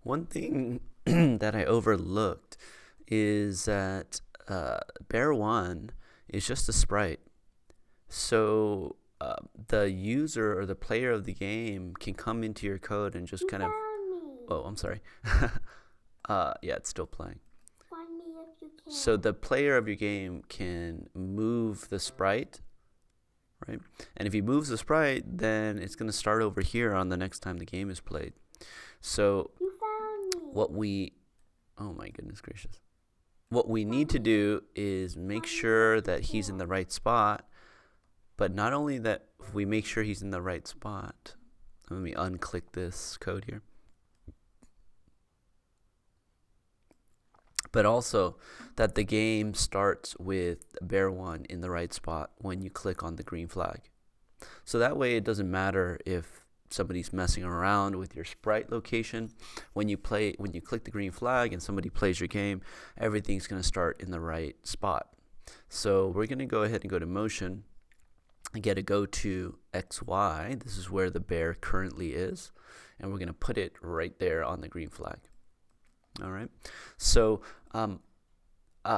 One thing that I overlooked is that Bear One is just a sprite. So the user or the player of the game can come into your code and just You kind of. found me. Oh, I'm sorry. Yeah, it's still playing. Find me if you So can. the player of your game can move the sprite, right? And if he moves the sprite, then it's going to start over here on the next time the game is played. So You found what me. we, oh my goodness gracious. What we need Find to me. do is make Find me sure if you that he's in the can. right spot, but not only that we make sure he's in the right spot. Let me unclick this code here. But also that the game starts with Bear One in the right spot when you click on the green flag. So that way it doesn't matter if somebody's messing around with your sprite location. When you click the green flag and somebody plays your game, everything's going to start in the right spot. So we're going to go ahead and go to motion and get a go to XY. This is where the bear currently is. And we're going to put it right there on the green flag. All right. So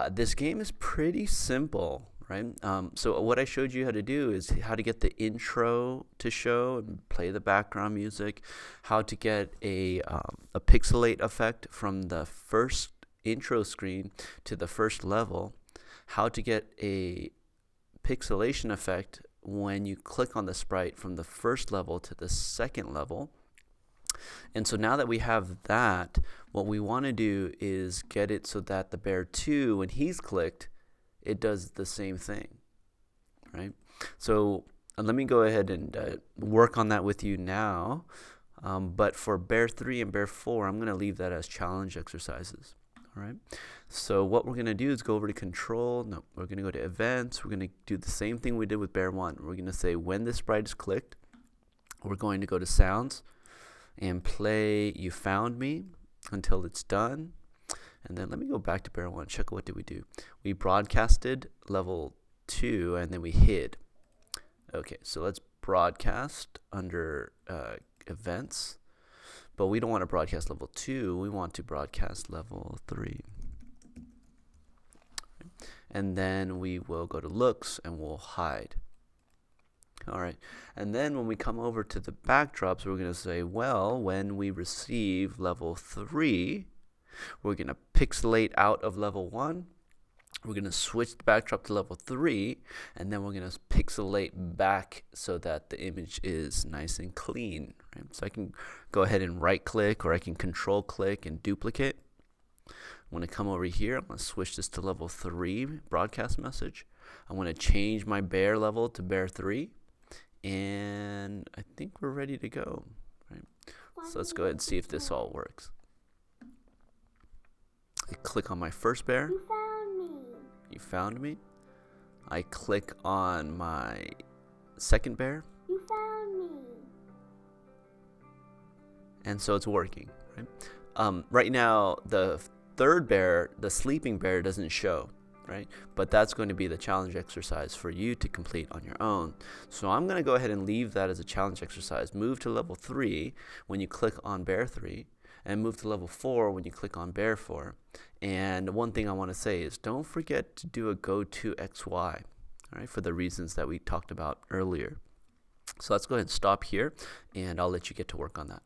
this game is pretty simple, right? So what I showed you how to do is how to get the intro to show and play the background music, how to get a pixelate effect from the first intro screen to the first level, how to get a pixelation effect when you click on the sprite from the first level to the second level. And so now that we have that, what we want to do is get it so that the bear 2, when he's clicked, it does the same thing, right? So let me go ahead and work on that with you now. But for bear 3 and bear 4, I'm going to leave that as challenge exercises. All right. So what we're going to do is go over to control. No, we're going to go to events. We're going to do the same thing we did with bear 1. We're going to say when the sprite is clicked, we're going to go to sounds and play You Found Me until it's done. And then let me go back to bear 1. Check what did we do. We broadcasted level 2 and then we hid. Okay, so let's broadcast under events. But we don't want to broadcast level 2. We want to broadcast level 3. And then we will go to looks and we'll hide. All right. And then when we come over to the backdrops, we're going to say, well, when we receive level 3, we're going to pixelate out of level 1. We're going to switch the backdrop to level 3, and then we're going to pixelate back so that the image is nice and clean. Right? So I can go ahead and right click, or I can control click and duplicate. I'm going to come over here. I'm going to switch this to level 3 broadcast message. I'm going to change my bear level to bear 3. And I think we're ready to go. Right? So let's go ahead and see if this all works. I click on my first bear. You found me. You found me. I click on my second bear. You found me. And so it's working. Right, right now, the third bear, the sleeping bear, doesn't show. Right? But that's going to be the challenge exercise for you to complete on your own. So I'm going to go ahead and leave that as a challenge exercise. Move to level 3 when you click on bear 3, and move to level 4 when you click on bear 4. And one thing I want to say is don't forget to do a go to XY, all right, for the reasons that we talked about earlier. So let's go ahead and stop here, and I'll let you get to work on that.